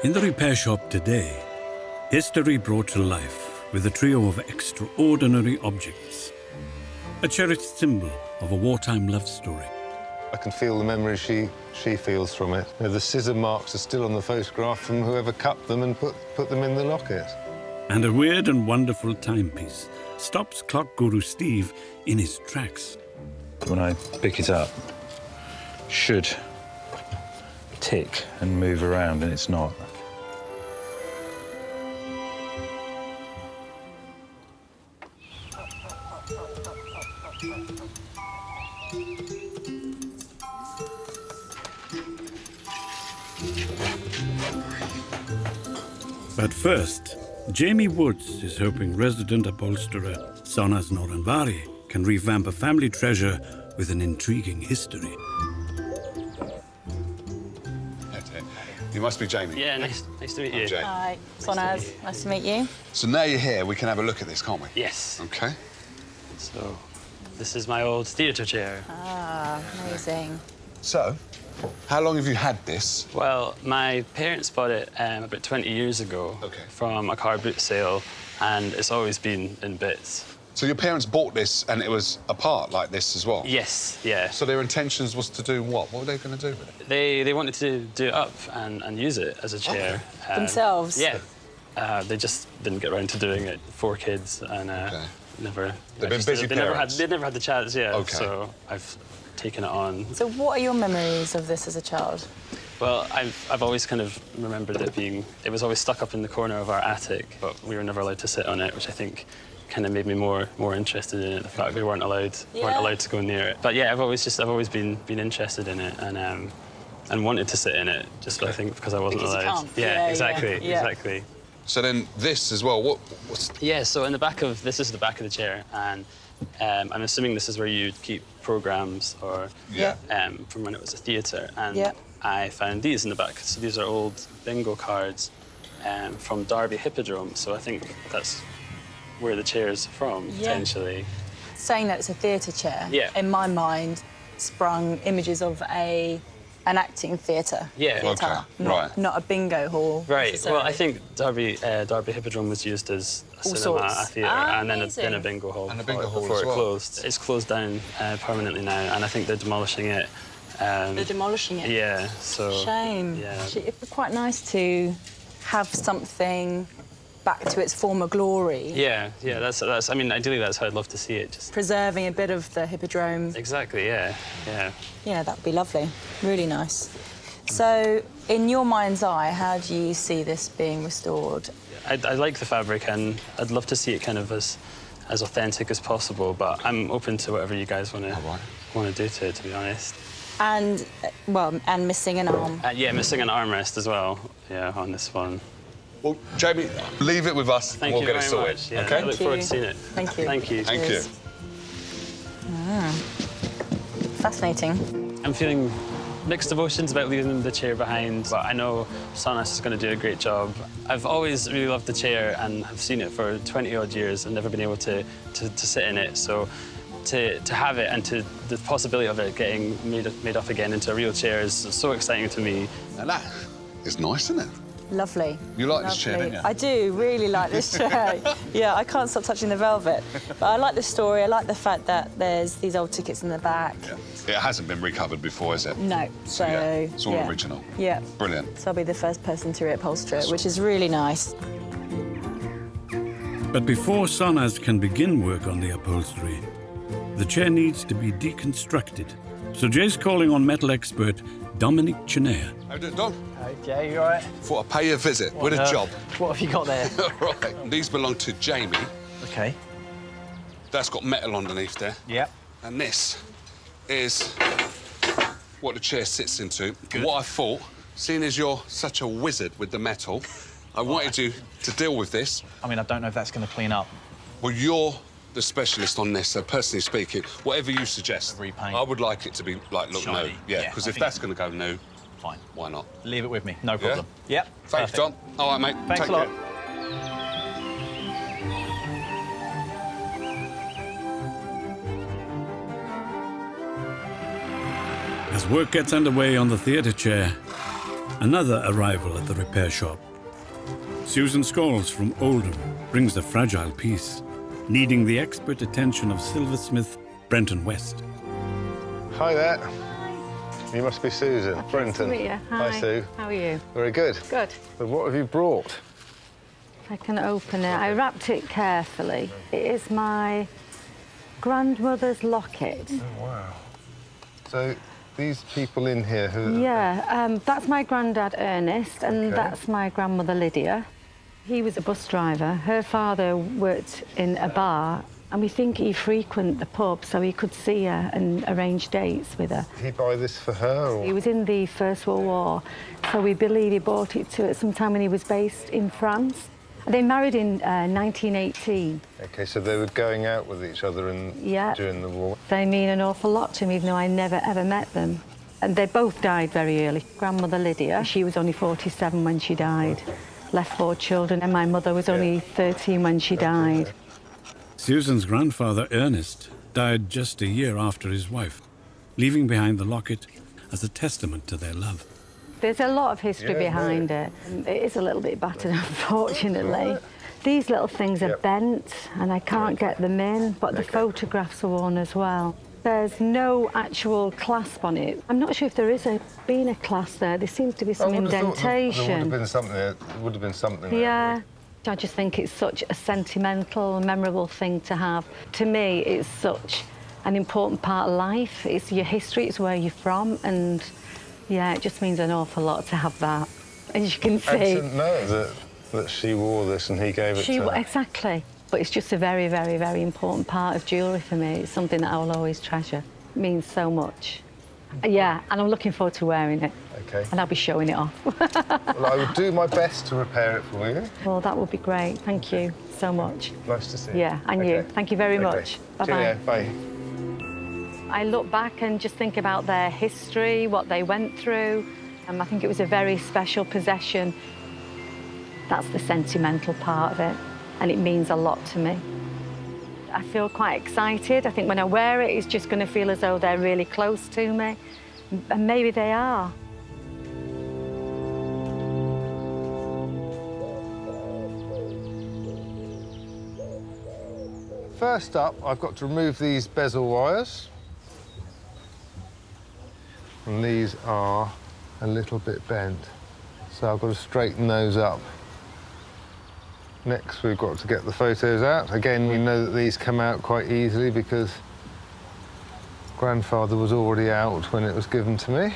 In the repair shop today, history brought to life with a trio of extraordinary objects. A cherished symbol of a wartime love story. I can feel the memory she feels from it. You know, the scissor marks are still on the photograph from whoever cut them and put them in the locket. And a weird and wonderful timepiece stops clock guru Steve in his tracks. When I pick it up, should tick and move around, and it's not. But first, Jamie Woods is hoping resident upholsterer Sonnaz Nooranvary can revamp a family treasure with an intriguing history. You must be Jamie. Yeah, nice to meet you. Jamie. Hi, Sonnaz. Nice to meet you. So now you're here, we can have a look at this, can't we? Yes. OK. So, this is my old theatre chair. Ah, amazing. So, how long have you had this? Well, my parents bought it about 20 years ago from a car boot sale, and it's always been in bits. So your parents bought this and it was apart like this as well? Yes, yeah. So their intentions was to do what? What were they going to do with it? They wanted to do it up and use it as a chair. Themselves? Yeah. They just didn't get around to doing it. 4 kids and never... They've been busy parents. They never had the chance, yeah. OK. So I've taken it on. So what are your memories of this as a child? Well, I've always kind of remembered it being... It was always stuck up in the corner of our attic, but we were never allowed to sit on it, which I think kind of made me more interested in it. The fact we weren't allowed to go near it. But yeah, I've always been interested in it and wanted to sit in it. Just I think because I wasn't because allowed. You can't. Exactly. So then this as well. What's? Yeah. So in the back of this is the back of the chair, and I'm assuming this is where you'd keep programs or from when it was a theatre. And I found these in the back. So these are old bingo cards from Derby Hippodrome. So I think that's where the chair's from, potentially. Saying that it's a theatre chair, in my mind, sprung images of an acting theatre. Not a bingo hall. Right. Well, I think Derby Hippodrome was used as a cinema, a theatre, and then a bingo hall. And a bingo hall before as it well. closed. It's closed down permanently now, and I think they're demolishing it. They're demolishing it? Yeah, so... Shame. Yeah. Actually, it'd be quite nice to have something back to its former glory. Yeah, that's. I mean, ideally, that's how I'd love to see it. Just preserving a bit of the Hippodrome. Exactly. Yeah. Yeah, that'd be lovely. Really nice. So, in your mind's eye, how do you see this being restored? I like the fabric, and I'd love to see it kind of as authentic as possible. But I'm open to whatever you guys want to do to it. To be honest. And and missing an arm. Yeah, missing an armrest as well. Yeah, on this one. Well, Jamie, leave it with us. Thank we'll you get it very sorted. much. Yeah, OK? I look forward to seeing it. Thank you. Thank you. Thank you. Fascinating. I'm feeling mixed emotions about leaving the chair behind, but I know Sonnaz is going to do a great job. I've always really loved the chair and have seen it for 20-odd years and never been able to sit in it. So to have it and the possibility of it getting made up again into a real chair is so exciting to me. And that is nice, isn't it? Lovely. You like this chair, don't you? I do really like this chair. Yeah, I can't stop touching the velvet. But I like the story. I like the fact that there's these old tickets in the back. Yeah. It hasn't been recovered before, is it? No. So it's all original. Yeah. Brilliant. So I'll be the first person to reupholster it, which is really nice. But before Sonnaz can begin work on the upholstery, the chair needs to be deconstructed. So Jay's calling on metal expert Dominic Chenair. How do it, Dom? Hey, Jay, you all right? Thought I'd pay you a visit with a job. What have you got there? Right. These belong to Jamie. OK. That's got metal underneath there. Yep. And this is what the chair sits into. Good. What I thought, seeing as you're such a wizard with the metal, I wanted you to deal with this. I mean, I don't know if that's going to clean up. Well, you're the specialist on this, so personally speaking, whatever you suggest, repaint. I would like it to be, like, look Shiny. new. Yeah, because if that's going to go new, fine. Why not? Leave it with me, no problem. Yep. Thanks, Dom. All right, mate. Thanks Take a lot. care. As work gets underway on the theatre chair, Another arrival at the repair shop. Susan Scholes from Oldham brings the fragile piece, needing the expert attention of silversmith Brenton West. Hi there. You must be Susan. Brenton. Nice to meet you. Hi. Hi, Sue. How are you? Very good. Good. So what have you brought? If I can open it. I wrapped it carefully. It is my grandmother's locket. Oh, wow. So these people in here who... Yeah, that's my granddad Ernest, and Okay. that's my grandmother Lydia. He was a bus driver. Her father worked in a bar, and we think he frequented the pub so he could see her and arrange dates with her. Did he buy this for her? Or... He was in the First World War, so we believe he bought it to her sometime when he was based in France. They married in 1918. OK, so they were going out with each other during the war. They mean an awful lot to me, even though I never, ever met them. And they both died very early. Grandmother Lydia, she was only 47 when she died. Left 4 children, and my mother was only 13 when she died. Susan's grandfather, Ernest, died just a year after his wife, leaving behind the locket as a testament to their love. There's a lot of history behind it. It is a little bit battered, unfortunately. These little things are bent, and I can't get them in, but the photographs are worn as well. There's no actual clasp on it. I'm not sure if there is been a clasp there. There seems to be some indentation. There would have been something. There would have been something there. Yeah. I just think it's such a sentimental, memorable thing to have. To me, it's such an important part of life. It's your history, it's where you're from, and yeah, it just means an awful lot to have that, as you can see. I didn't know that she wore this and he gave it to her. Exactly. But it's just a very, very, very important part of jewellery for me. It's something that I will always treasure. It means so much. Yeah, and I'm looking forward to wearing it. OK. And I'll be showing it off. Well, I would do my best to repair it for you. Well, that would be great. Thank you so much. Nice to see you. Yeah, and you. Thank you very much. Bye-bye. Cheerio. Bye. I look back and just think about their history, what they went through. I think it was a very special possession. That's the sentimental part of it, and it means a lot to me. I feel quite excited. I think when I wear it, it's just going to feel as though they're really close to me, and maybe they are. First up, I've got to remove these bezel wires. And these are a little bit bent, so I've got to straighten those up. Next, we've got to get the photos out. Again, we know that these come out quite easily because grandfather was already out when it was given to me.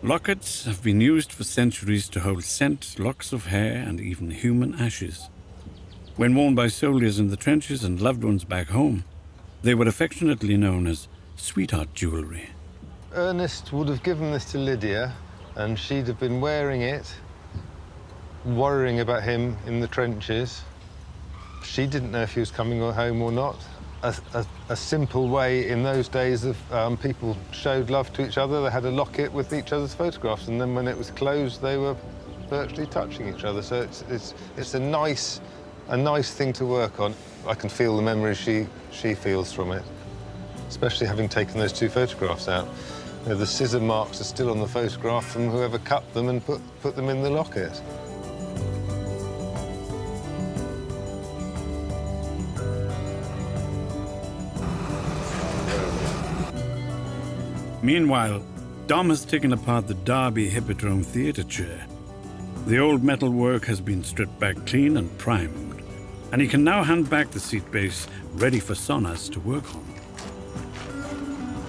Lockets have been used for centuries to hold scent, locks of hair, and even human ashes. When worn by soldiers in the trenches and loved ones back home, they were affectionately known as sweetheart jewellery. Ernest would have given this to Lydia, and she'd have been wearing it, worrying about him in the trenches. She didn't know if he was coming home or not. A simple way in those days of people showed love to each other. They had a locket with each other's photographs, and then when it was closed, they were virtually touching each other. So it's a nice thing to work on. I can feel the memories she feels from it, especially having taken those 2 photographs out. You know, the scissor marks are still on the photograph from whoever cut them and put them in the locket. Meanwhile, Dom has taken apart the Derby Hippodrome theatre chair. The old metal work has been stripped back clean and primed, and he can now hand back the seat base ready for Sonnaz to work on.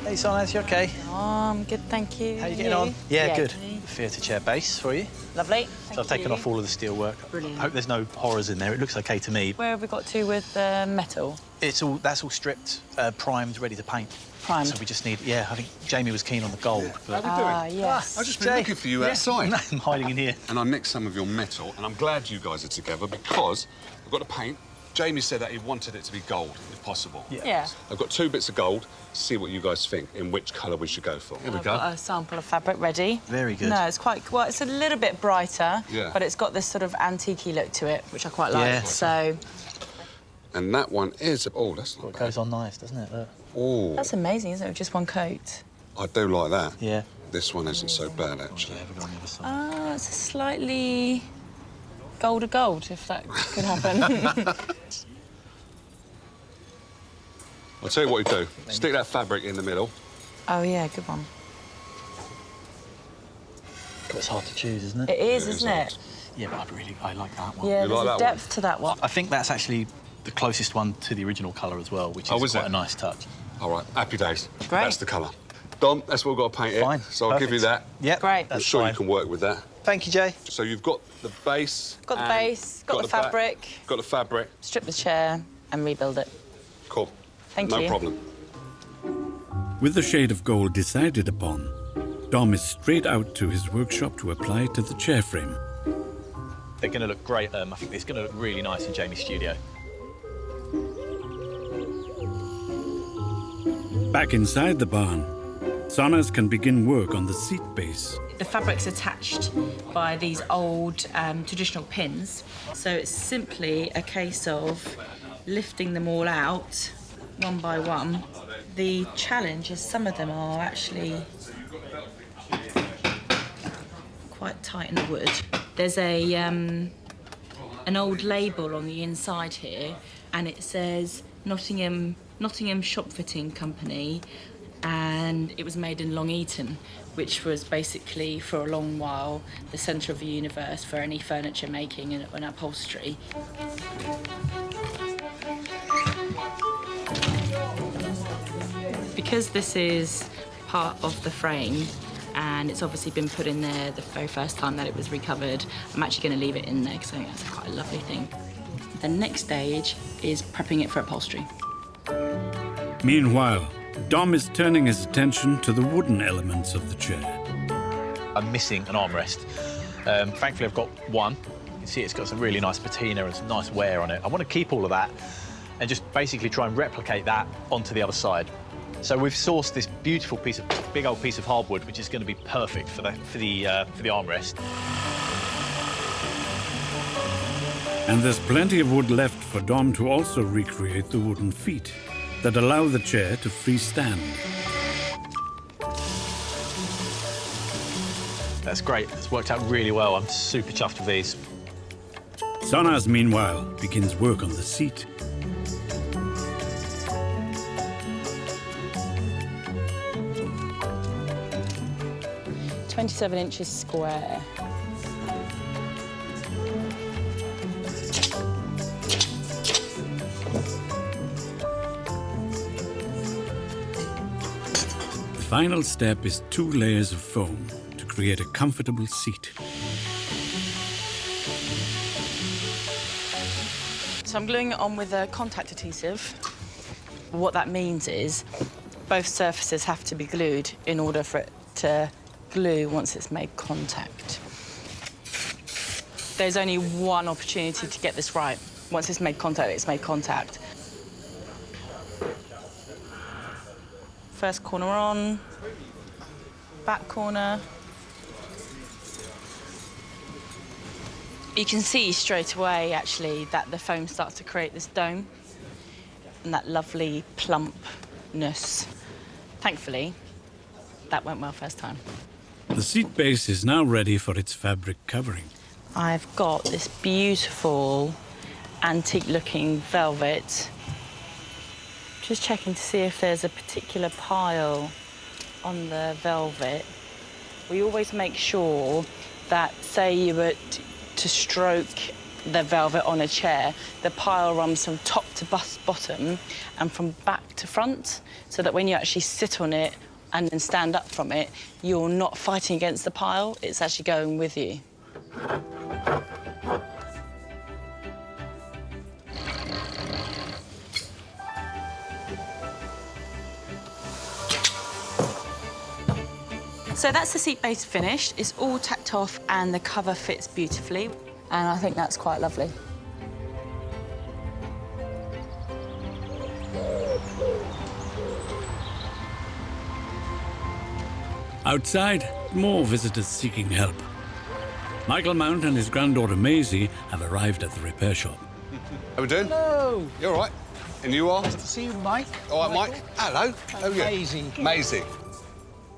Hey, Sonnaz, you OK? Oh, I'm good, thank you. How you getting on? Yeah, good. The theatre chair base for you. Lovely. So I've taken off all of the steel work. Brilliant. I hope there's no horrors in there. It looks OK to me. Where have we got to with metal? That's all stripped, primed, ready to paint. Primed? So we just need, I think Jamie was keen on the gold. But... How are we doing? Yes. I've just been looking for you outside. I'm hiding in here. And I nicked some of your metal, and I'm glad you guys are together because I've got to paint. Jamie said that he wanted it to be gold, if possible. Yeah. I've got 2 bits of gold. See what you guys think in which colour we should go for. Here we I've go. got a sample of fabric ready. Very good. No, it's quite, well, it's a little bit brighter, but it's got this sort of antique-y look to it, which I quite like. Yeah. So. And that one is, oh, that's not It bad. goes on nice, doesn't it? Look. Oh. That's amazing, isn't it? With just 1 coat. I do like that. Yeah. This one isn't so bad, actually. Yeah, we've got on the other side. Ah, it's a slightly gold, if that could happen. I'll tell you what you do. Stick that fabric in the middle. Oh, yeah, good one. It's hard to choose, isn't it? It is, It is isn't it? Yeah, but I like that one. Yeah, You there's like a that depth to that one. I think that's actually the closest one to the original colour as well, which is is quite it? a nice touch. All right, happy days. Great. That's the colour. Dom, that's what we've got to paint here. Fine. So I'll give you that. Yep. Great. I'm That's sure fine. you can work with that. Thank you, Jay. So you've got the base. Got the and base, got the back, fabric. got the fabric. Strip the chair and rebuild it. Cool. Thank no you. problem. With the shade of gold decided upon, Dom is straight out to his workshop to apply to the chair frame. They're going to look great. I think it's going to look really nice in Jamie's studio. Back inside the barn, Sonnaz can begin work on the seat base. The fabric's attached by these old traditional pins, so it's simply a case of lifting them all out one by one. The challenge is some of them are actually quite tight in the wood. There's a an old label on the inside here, and it says Nottingham Shop Fitting Company, and it was made in Long Eaton, which was basically for a long while the centre of the universe for any furniture making and upholstery. Because this is part of the frame and it's obviously been put in there the very first time that it was recovered, I'm actually going to leave it in there because I think that's quite a lovely thing. The next stage is prepping it for upholstery. Meanwhile, Dom is turning his attention to the wooden elements of the chair. I'm missing an armrest. Thankfully, I've got one. You can see it's got some really nice patina and some nice wear on it. I want to keep all of that and just basically try and replicate that onto the other side. So we've sourced this beautiful big old piece of hardwood, which is going to be perfect for the armrest. And there's plenty of wood left for Dom to also recreate the wooden feet that allow the chair to freestand. That's great. It's worked out really well. I'm super chuffed with these. Sonnaz, meanwhile, begins work on the seat. "27 inches square." The final step is 2 layers of foam to create a comfortable seat. So I'm gluing it on with a contact adhesive. What that means is both surfaces have to be glued in order for it to glue once it's made contact. There's only one opportunity to get this right. Once it's made contact, it's made contact. First corner on, back corner. You can see straight away, actually, that the foam starts to create this dome and that lovely plumpness. Thankfully, that went well first time. The seat base is now ready for its fabric covering. I've got this beautiful antique-looking velvet. Just checking to see if there's a particular pile on the velvet. We always make sure that, say you were to stroke the velvet on a chair, the pile runs from top to bottom and from back to front, so that when you actually sit on it and then stand up from it, you're not fighting against the pile, it's actually going with you. So that's the seat base finished. It's all tacked off and the cover fits beautifully. And I think that's quite lovely. Outside, more visitors seeking help. Michael Mount and his granddaughter Maisie have arrived at the repair shop. How we doing? Hello. You all right? And you are? Nice to see you, Mike. All right, Mike. Hello. How are you? Maisie. Maisie.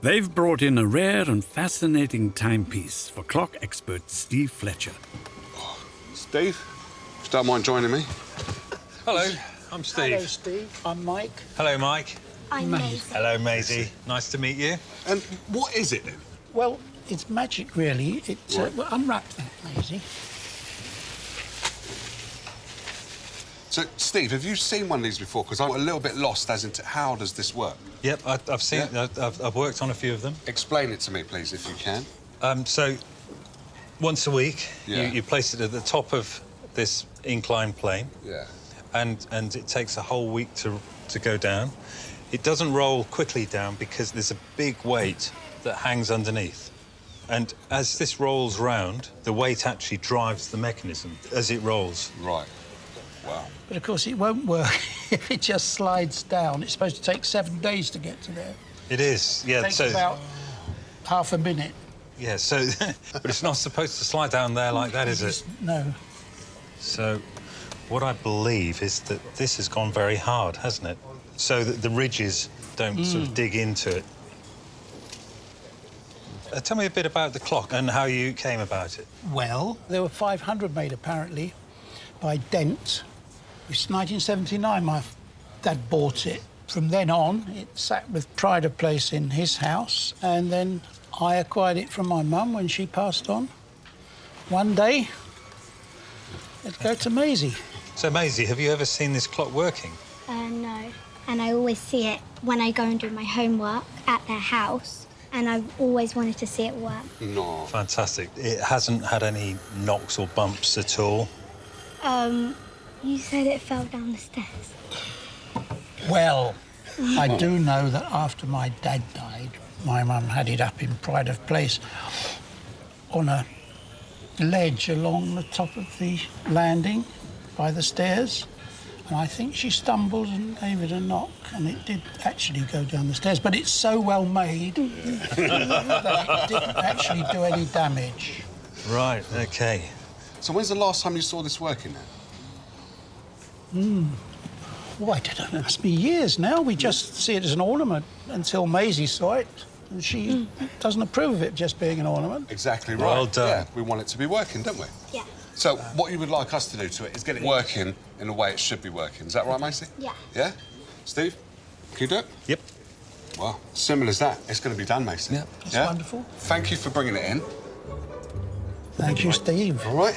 They've brought in a rare and fascinating timepiece for clock expert Steve Fletcher. Steve, if you don't mind joining me. Hello, I'm Steve. Hello, Steve. I'm Mike. Hello, Mike. I'm Maisie. Hello, Maisie. Nice to meet you. And what is it then? Well, it's magic, really. It's well, unwrap that, Maisie. So, Steve, have you seen one of these before? Because I'm a little bit lost as into how does this work? Yep, I've seen. Yeah. I've worked on a few of them. Explain it to me, please, if you can. So, once a week, Yeah. you place it at the top of this inclined plane, Yeah. and it takes a whole week to go down. It doesn't roll quickly down because there's a big weight that hangs underneath. And as this rolls round, the weight actually drives the mechanism as it rolls. Right. Wow. But, of course, it won't work if it just slides down. It's supposed to take 7 days to get to there. It is, yeah. It takes so about half a minute. yeah, so but it's not supposed to slide down there like that, is it? No. So what I believe is that this has gone very hard, hasn't it? So that the ridges don't sort of dig into it. Tell me a bit about the clock and how you came about it. Well, there were 500 made, apparently, by Dent. It's 1979. My dad bought it. From then on, it sat with pride of place in his house, and then I acquired it from my mum when she passed on. One day, it'd go to Maisie. So, Maisie, have you ever seen this clock working? No. And I always see it when I go and do my homework at their house. And I've always wanted to see it work. No. Fantastic. It hasn't had any knocks or bumps at all? You said it fell down the stairs. Well, I do know that after my dad died, my mum had it up in pride of place on a ledge along the top of the landing by the stairs. And I think she stumbled and gave it a knock, and it did actually go down the stairs. But it's so well made that it didn't actually do any damage. Right, OK. So when's the last time you saw this working then? Oh, I don't know. It must be years now. We just see it as an ornament until Maisie saw it, and she doesn't approve of it just being an ornament. Exactly right. Well done. Yeah, we want it to be working, don't we? Yeah. So what you would like us to do to it is get it working in the way it should be working. Is that right, Maisie? Yeah. Yeah? Steve, can you do it? Yep. Well, simple as that. It's going to be done, Maisie. Yeah. That's wonderful. Thank you for bringing it in. Thank you, Steve. All right?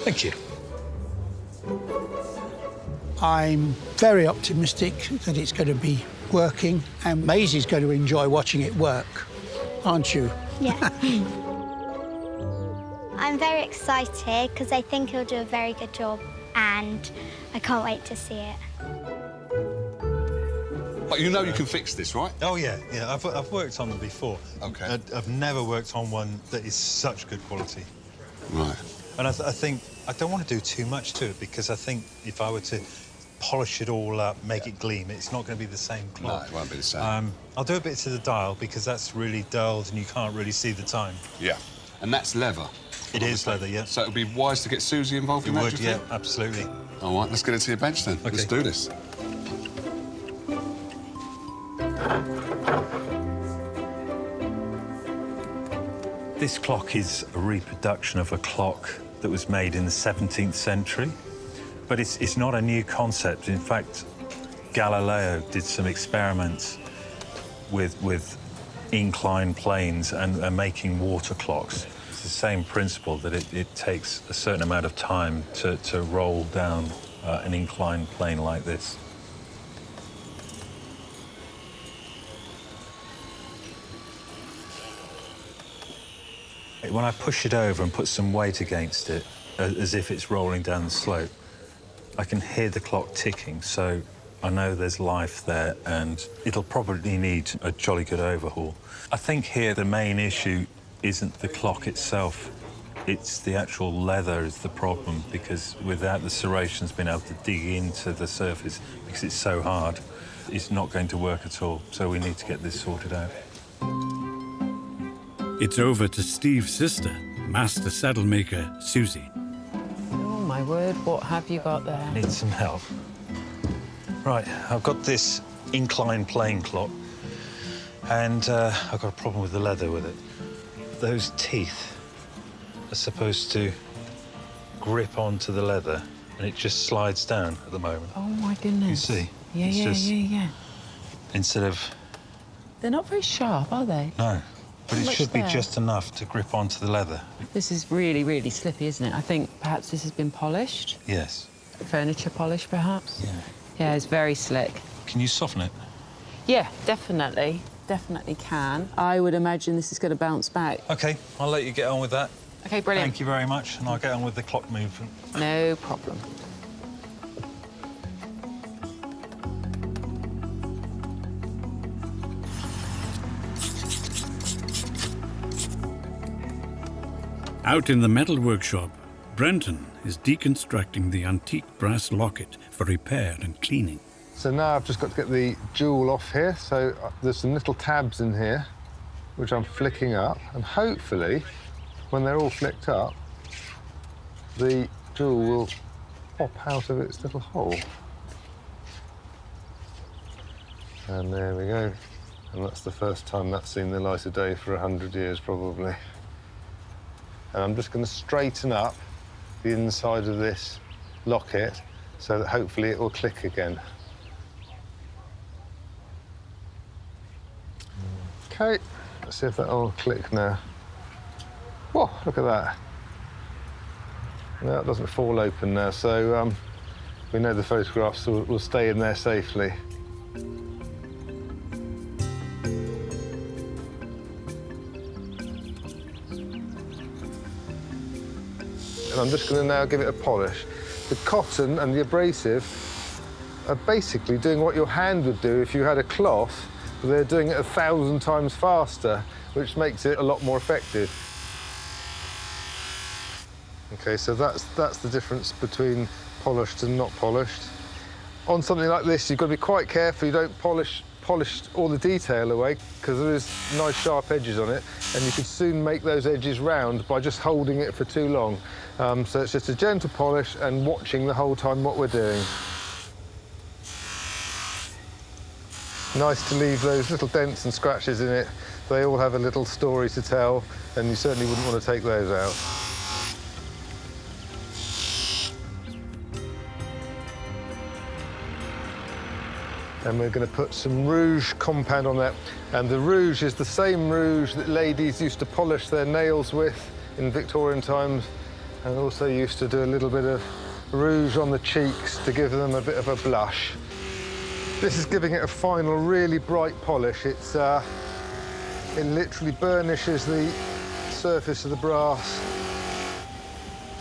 Thank you. I'm very optimistic that it's going to be working, and Maisie's going to enjoy watching it work, aren't you? Yeah. I'm very excited because I think he'll do a very good job, and I can't wait to see it. But you know you can fix this, right? Oh, yeah, yeah. I've worked on them before. OK. I've never worked on one that is such good quality. Right. And I think I don't want to do too much to it because I think if I were to polish it all up, make it gleam, it's not going to be the same No, clock. it won't be the same. I'll do a bit to the dial because that's really dulled and you can't really see the time. Yeah. And that's leather. It is leather, yeah. So it would be wise to get Suzie involved in that, Would, do you yeah, think? absolutely. All right, let's get it to your bench then. Let's OK. do this. This clock is a reproduction of a clock that was made in the 17th century, but it's not a new concept. In fact, Galileo did some experiments with inclined planes and making water clocks. It's the same principle that it takes a certain amount of time to roll down an inclined plane like this. When I push it over and put some weight against it, as if it's rolling down the slope, I can hear the clock ticking, so I know there's life there, and it'll probably need a jolly good overhaul. I think here the main issue isn't the clock itself. It's the actual leather is the problem, because without the serrations being able to dig into the surface, because it's so hard, it's not going to work at all. So we need to get this sorted out. It's over to Steve's sister, master saddle maker Suzie. Oh, my word, what have you got there? Need some help. Right, I've got this inclined plane clock. And I've got a problem with the leather with it. Those teeth are supposed to grip onto the leather, and it just slides down at the moment. Oh, my goodness. You see? Yeah, It's yeah. Instead of... They're not very sharp, are they? No. But How it much should be there? just enough to grip onto the leather. This is really, really slippy, isn't it? I think perhaps this has been polished. Yes. Furniture polish, perhaps. Yeah. Yeah, it's very slick. Can you soften it? Yeah, definitely. Definitely can. I would imagine this is going to bounce back. OK, I'll let you get on with that. OK, brilliant. Thank you very much, and I'll get on with the clock movement. No problem. Out in the metal workshop, Brenton is deconstructing the antique brass locket for repair and cleaning. So now I've just got to get the jewel off here. So there's some little tabs in here, which I'm flicking up. And hopefully, when they're all flicked up, the jewel will pop out of its little hole. And there we go. And that's the first time that's seen the light of day for 100 years, probably. And I'm just going to straighten up the inside of this locket so that hopefully it will click again. OK, let's see if that will click now. Whoa, look at that. No, it doesn't fall open now, so we know the photographs will stay in there safely. And I'm just going to now give it a polish. The cotton and the abrasive are basically doing what your hand would do if you had a cloth, but they're doing it 1,000 times faster, which makes it a lot more effective. OK, so that's the difference between polished and not polished. On something like this, you've got to be quite careful you don't polish all the detail away, because there is nice sharp edges on it, and you could soon make those edges round by just holding it for too long. So it's just a gentle polish and watching the whole time what we're doing. Nice to leave those little dents and scratches in it. They all have a little story to tell, and you certainly wouldn't want to take those out. And we're going to put some rouge compound on that. And the rouge is the same rouge that ladies used to polish their nails with in Victorian times, and also used to do a little bit of rouge on the cheeks to give them a bit of a blush. This is giving it a final, really bright polish. It literally burnishes the surface of the brass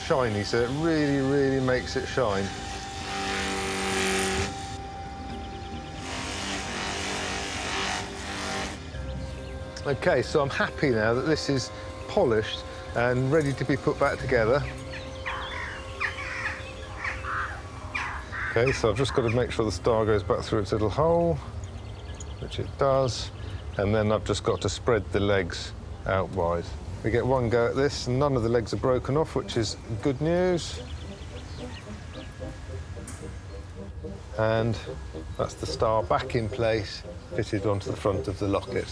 shiny, so it really, really makes it shine. OK, so I'm happy now that this is polished and ready to be put back together. OK, so I've just got to make sure the star goes back through its little hole, which it does, and then I've just got to spread the legs out wide. We get one go at this, and none of the legs are broken off, which is good news. And that's the star back in place, fitted onto the front of the locket.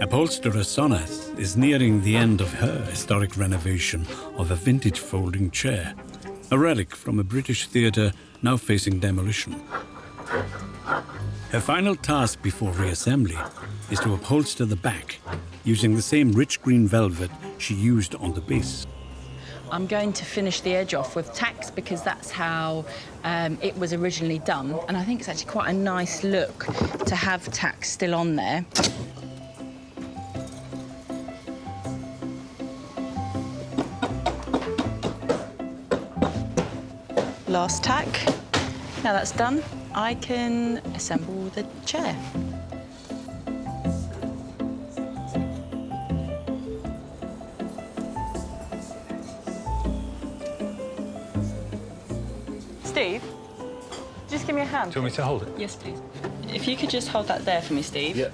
Upholsterer Sonnaz is nearing the end of her historic renovation of a vintage folding chair, a relic from a British theatre now facing demolition. Her final task before reassembly is to upholster the back using the same rich green velvet she used on the base. I'm going to finish the edge off with tacks because that's how it was originally done, and I think it's actually quite a nice look to have tacks still on there. Last tack. Now that's done, I can assemble the chair. Steve, just give me a hand. Do you want me to hold it? Yes, please. If you could just hold that there for me, Steve. Yeah.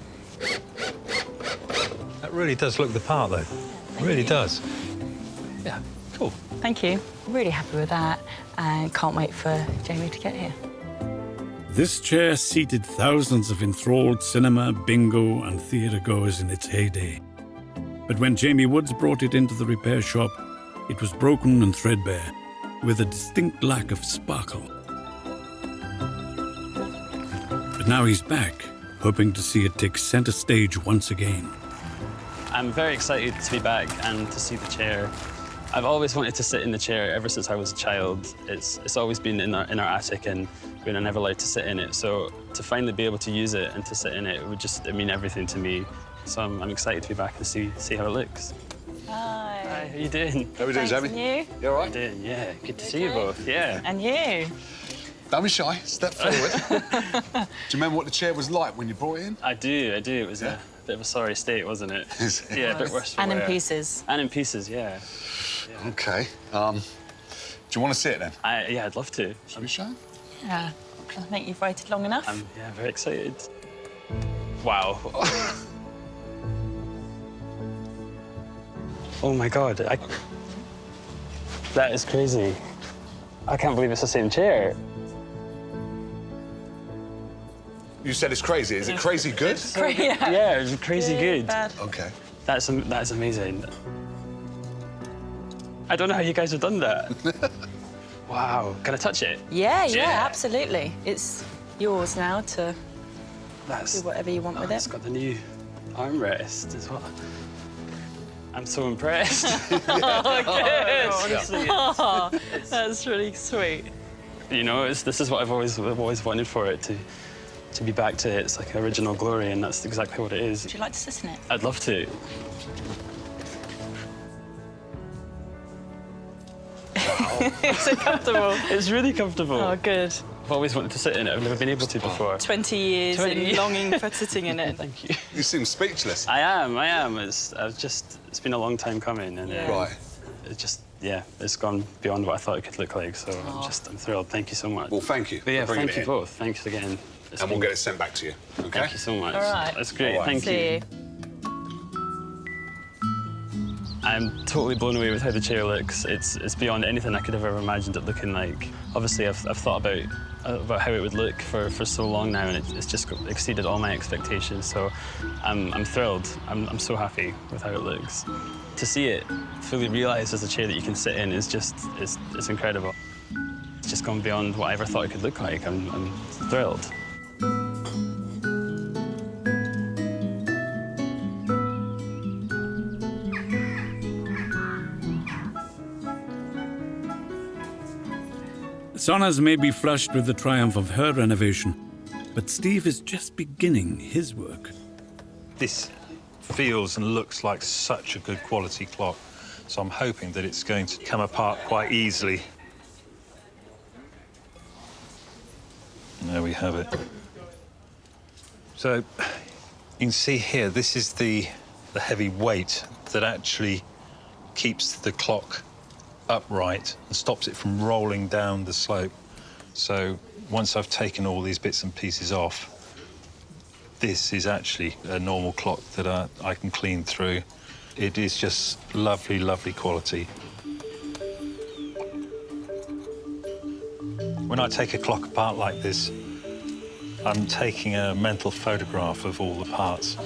That really does look the part, though. It really does. Yeah, cool. Thank you. Really happy with that and can't wait for Jamie to get here. This chair seated thousands of enthralled cinema, bingo and theatre-goers in its heyday. But when Jamie Woods brought it into the repair shop, it was broken and threadbare, with a distinct lack of sparkle. But now he's back, hoping to see it take centre stage once again. I'm very excited to be back and to see the chair. I've always wanted to sit in the chair ever since I was a child. It's always been in our attic and we were never allowed to sit in it. So to finally be able to use it and to sit in it would just mean everything to me. So I'm excited to be back and see how it looks. Hi. Hi, how you doing? How are we doing, Jamie? And you? You all right? Doing, yeah. Good to see you both, yeah. And you? Don't be shy. Step forward. Do you remember what the chair was like when you brought it in? I do. It was a bit of a sorry state, wasn't it? Yeah, a bit worse for And in wear. pieces. And in pieces, yeah. OK. Do you want to sit then? Yeah, I'd love to. Should we show? Yeah. I think you've waited long enough. I'm very excited. Wow. Oh my God, that is crazy. I can't believe it's the same chair. You said it's crazy. Is it crazy good? Yeah, it's crazy good. Bad. OK. That's amazing. I don't know how you guys have done that. Wow. Can I touch it? Yeah, absolutely. It's yours now to do whatever you want with it. It's got the new armrest as well. I'm so impressed. Honestly, That's really sweet. You know, this is what I've always wanted for it to be back to its like original glory, and that's exactly what it is. Would you like to sit in it? I'd love to. Wow. Is it comfortable? It's really comfortable. Oh, good. I've always wanted to sit in it. I've never been able to before. 20 years 20 in years. longing for sitting in it. Thank you. You seem speechless. I am. It's been a long time coming, and Right. it's gone beyond what I thought it could look like. So I'm thrilled. Thank you so much. Well, thank you. But yeah, for bringing thank it you in. both. Thanks again. And we'll get it sent back to you. OK? Thank you so much. All right. That's great. All right. Thank See you. I'm totally blown away with how the chair looks. It's beyond anything I could have ever imagined it looking like. Obviously, I've thought about how it would look for so long now, and it's just exceeded all my expectations. So I'm thrilled. I'm so happy with how it looks. To see it fully realised as a chair that you can sit in is it's incredible. It's just gone beyond what I ever thought it could look like. I'm thrilled. Sonnaz may be flushed with the triumph of her renovation, but Steve is just beginning his work. This feels and looks like such a good quality clock, so I'm hoping that it's going to come apart quite easily. There we have it. So you can see here, this is the heavy weight that actually keeps the clock upright and stops it from rolling down the slope. So once I've taken all these bits and pieces off, this is actually a normal clock that I can clean through. It is just lovely, lovely quality. When I take a clock apart like this, I'm taking a mental photograph of all the parts.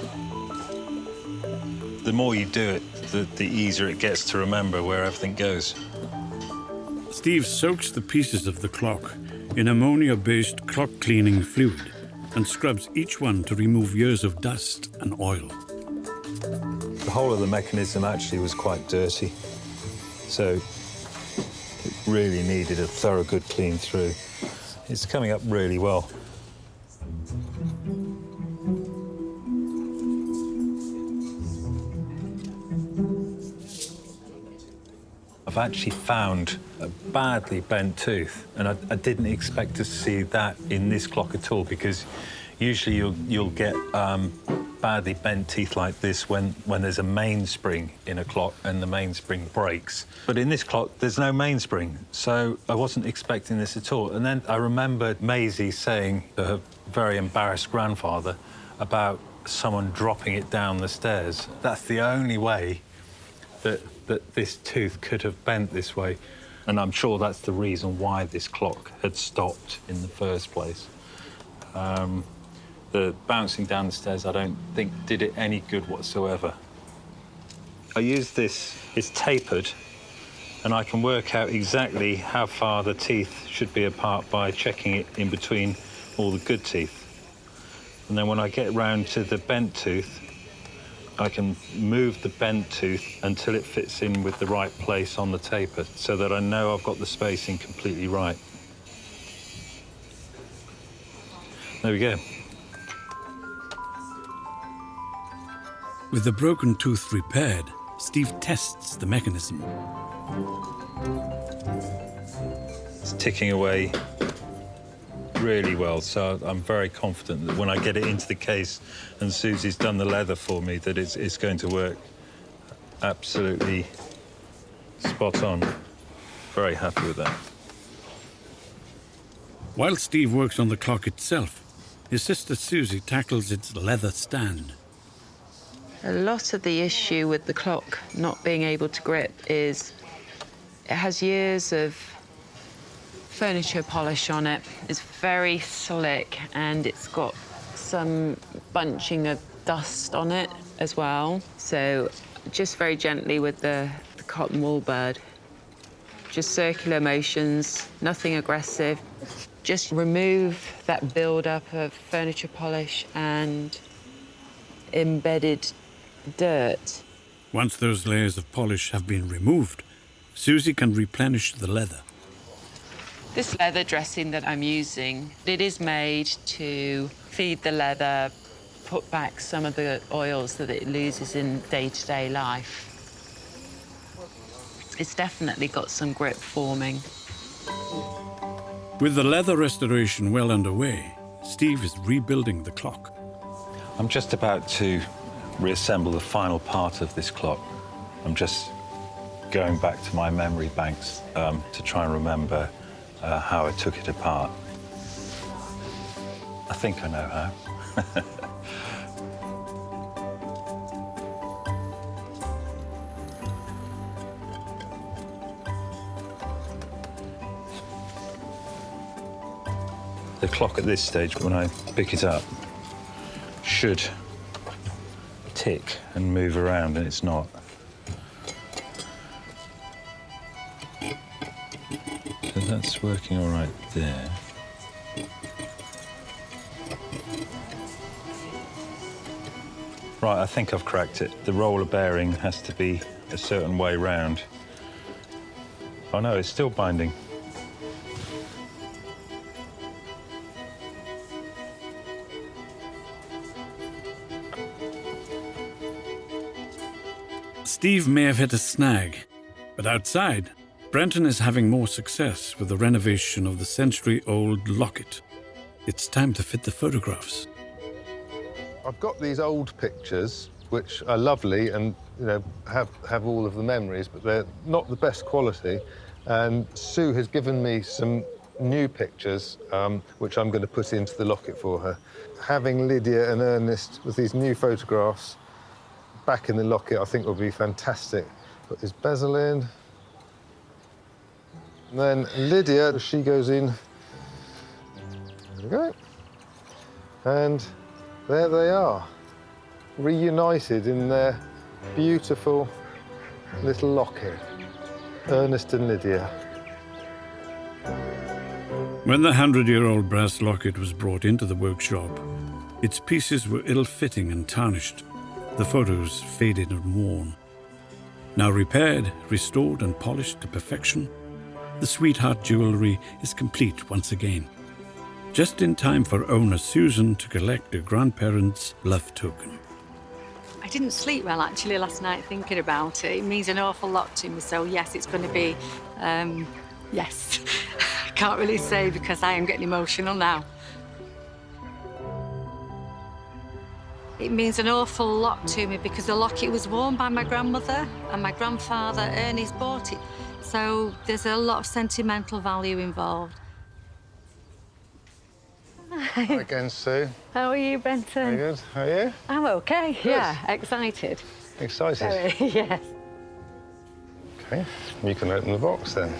The more you do it, the easier it gets to remember where everything goes. Steve soaks the pieces of the clock in ammonia-based clock cleaning fluid and scrubs each one to remove years of dust and oil. The whole of the mechanism actually was quite dirty, so it really needed a thorough good clean through. It's coming up really well. I've actually found a badly bent tooth, and I didn't expect to see that in this clock at all, because usually you'll get badly bent teeth like this when there's a mainspring in a clock and the mainspring breaks. But in this clock, there's no mainspring, so I wasn't expecting this at all. And then I remembered Maisie saying to her very embarrassed grandfather about someone dropping it down the stairs. That's the only way that this tooth could have bent this way. And I'm sure that's the reason why this clock had stopped in the first place. The bouncing down the stairs, I don't think did it any good whatsoever. I use this, it's tapered, and I can work out exactly how far the teeth should be apart by checking it in between all the good teeth. And then when I get round to the bent tooth, I can move the bent tooth until it fits in with the right place on the taper so that I know I've got the spacing completely right. There we go. With the broken tooth repaired, Steve tests the mechanism. It's ticking away really well, so I'm very confident that when I get it into the case and Susie's done the leather for me, that it's going to work absolutely spot on. Very happy with that. While Steve works on the clock itself, his sister Suzie tackles its leather stand. A lot of the issue with the clock not being able to grip is it has years of furniture polish on it. It's very slick and it's got some bunching of dust on it as well. So just very gently with the cotton wool bird. Just circular motions, nothing aggressive. Just remove that build-up of furniture polish and embedded dirt. Once those layers of polish have been removed, Suzie can replenish the leather. This leather dressing that I'm using, it is made to feed the leather, put back some of the oils that it loses in day-to-day life. It's definitely got some grip forming. With the leather restoration well underway, Steve is rebuilding the clock. I'm just about to reassemble the final part of this clock. I'm just going back to my memory banks to try and remember how I took it apart. I think I know how. The clock at this stage, when I pick it up, should tick and move around, and it's not. So that's working all right there. Right, I think I've cracked it. The roller bearing has to be a certain way round. Oh no, it's still binding. Steve may have hit a snag, but outside, Brenton is having more success with the renovation of the century-old Locket. It's time to fit the photographs. I've got these old pictures, which are lovely and have all of the memories, but they're not the best quality. And Sue has given me some new pictures, which I'm going to put into the Locket for her. Having Lydia and Ernest with these new photographs back in the Locket, I think will be fantastic. Put this bezel in. And then Lydia, she goes in. There we go. And there they are, reunited in their beautiful little Locket. Ernest and Lydia. When the 100-year-old brass Locket was brought into the workshop, its pieces were ill-fitting and tarnished. The photos faded and worn. Now repaired, restored and polished to perfection, the sweetheart jewellery is complete once again. Just in time for owner Susan to collect her grandparents' love token. I didn't sleep well, actually, last night thinking about it. It means an awful lot to me, so yes, it's going to be, yes. I can't really say because I am getting emotional now. It means an awful lot to me because the Locket was worn by my grandmother and my grandfather, Ernest, bought it. So there's a lot of sentimental value involved. Hi again, Sue. How are you, Brenton? Very good. How are you? I'm okay, Good. yeah, excited. Excited? Very, yes. OK, you can open the box then.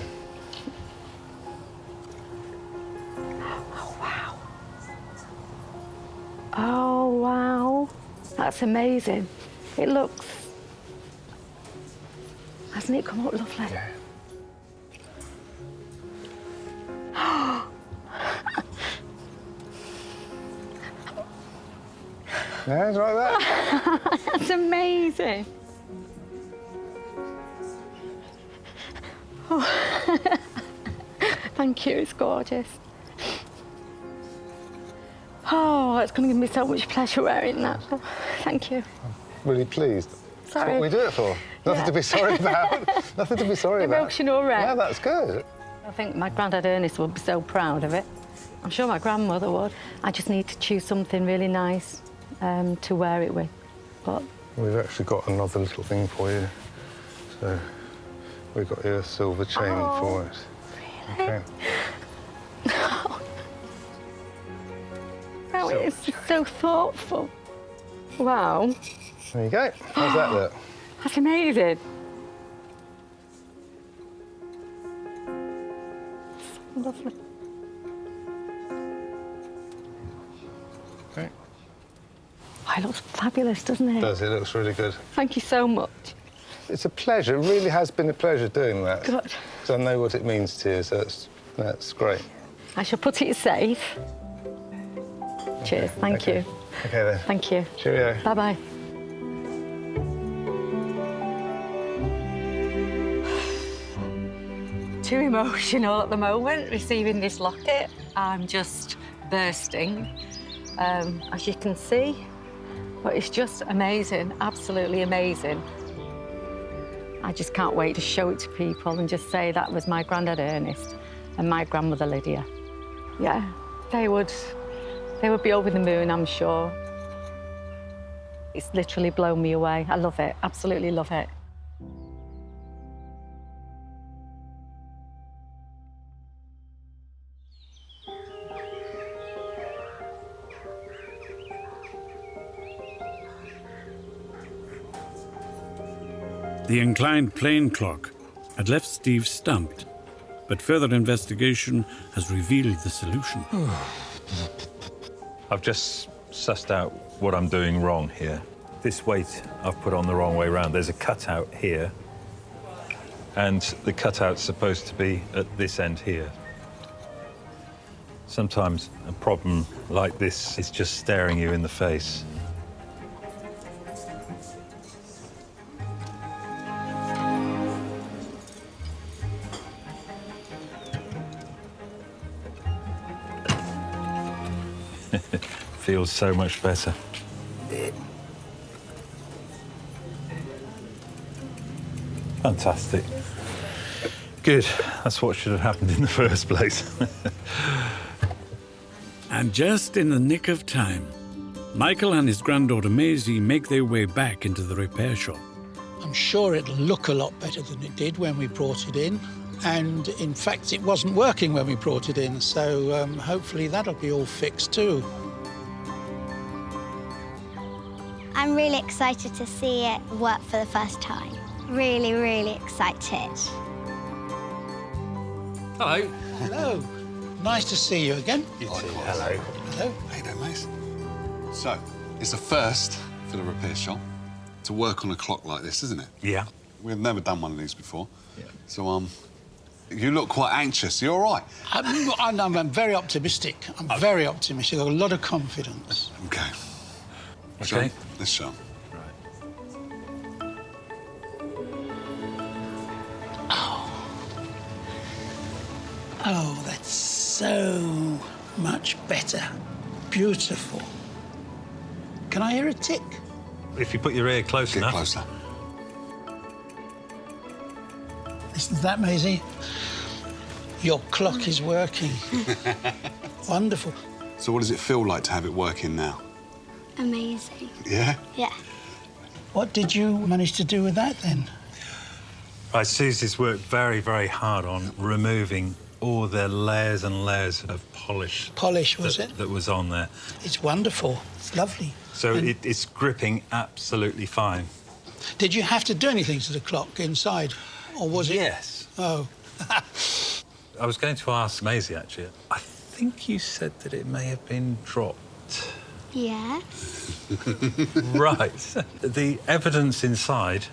Oh, wow. That's amazing. It looks... Hasn't it come up lovely? Yeah. Yeah, it's like that. That's amazing. Oh. Thank you, it's gorgeous. Oh, it's going to give me so much pleasure wearing that. Thank you. I'm really pleased. Sorry. That's what we do it for. Nothing to be sorry about. Nothing to be sorry about. Emotional wreck. Yeah, that's good. I think my granddad Ernest would be so proud of it. I'm sure my grandmother would. I just need to choose something really nice to wear it with. But we've actually got another little thing for you. So we've got your silver chain for it. Really? Okay. Oh, it's so thoughtful. Wow. There you go. How's that look? That's amazing. So lovely. Okay. Oh, it looks fabulous, doesn't it? It does. It looks really good. Thank you so much. It's a pleasure. It really has been a pleasure doing that. Good. Because I know what it means to you, so that's great. I shall put it safe. Cheers. Thank you. Okay, then. Thank you. Cheerio. Bye-bye. Too emotional at the moment, receiving this locket. I'm just bursting, as you can see. But it's just amazing, absolutely amazing. I just can't wait to show it to people and just say that was my granddad Ernest and my grandmother Lydia. Yeah, they would be over the moon, I'm sure. It's literally blown me away. I love it, absolutely love it. The inclined plane clock had left Steve stumped, but further investigation has revealed the solution. I've just sussed out what I'm doing wrong here. This weight I've put on the wrong way round. There's a cutout here, and the cutout's supposed to be at this end here. Sometimes a problem like this is just staring you in the face. Feels so much better. Fantastic. Good. That's what should have happened in the first place. And just in the nick of time, Michael and his granddaughter Maisie make their way back into the repair shop. I'm sure it'll look a lot better than it did when we brought it in. And in fact, it wasn't working when we brought it in, so hopefully that'll be all fixed too. I'm really excited to see it work for the first time. Really, really excited. Hello. Hello. Nice to see you again. You too. Hello. Hello. How you doing, mate? So, it's the first for the repair shop to work on a clock like this, isn't it? Yeah. We've never done one of these before. Yeah. So, you look quite anxious. You all right? I'm very optimistic. I'm very optimistic. I've got a lot of confidence. Okay. Okay. Let's show. Oh, that's so much better. Beautiful. Can I hear a tick? If you put your ear close enough. Get closer. Listen to that, Maisie. Your clock is working. Wonderful. So what does it feel like to have it working now? Amazing. Yeah? Yeah. What did you manage to do with that, then? Right, Susie's worked very, very hard on removing all the layers and layers of polish. Polish, was it? That was on there. It's wonderful. It's lovely. So it's gripping absolutely fine. Did you have to do anything to the clock inside? Or was it? Yes. Oh. I was going to ask Maisie, actually. I think you said that it may have been dropped. Yes. Right. The evidence inside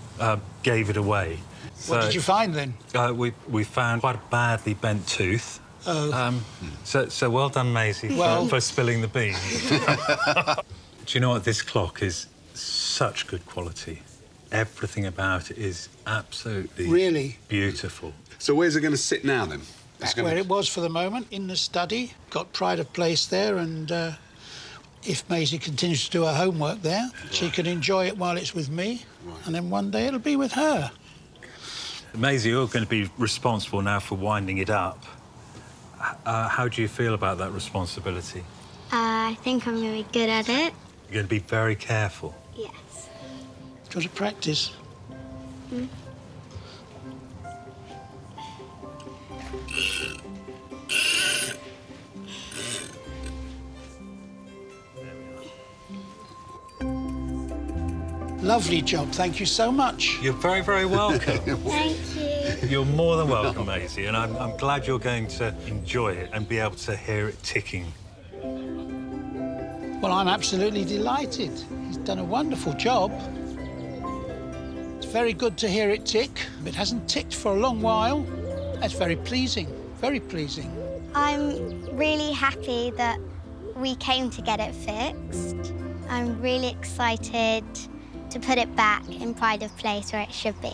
gave it away. What did you find then? We found quite a badly bent tooth. Oh. So well done, Maisie, for spilling the beans. Do you know what? This clock is such good quality. Everything about it is absolutely Really beautiful. So where's it going to sit now, then? Back where it was for the moment, in the study. Got pride of place there, and if Maisie continues to do her homework there, she can enjoy it while it's with me, and then one day it'll be with her. Maisie, you're going to be responsible now for winding it up. How do you feel about that responsibility? I think I'm going to be good at it. You're going to be very careful. Yes. Got to practice. Mm. Lovely job, thank you so much. You're very, very welcome. Thank you. You're more than welcome, Maisie, and I'm glad you're going to enjoy it and be able to hear it ticking. Well, I'm absolutely delighted. He's done a wonderful job. It's very good to hear it tick. It hasn't ticked for a long while. That's very pleasing, very pleasing. I'm really happy that we came to get it fixed. I'm really excited to put it back in pride of place where it should be.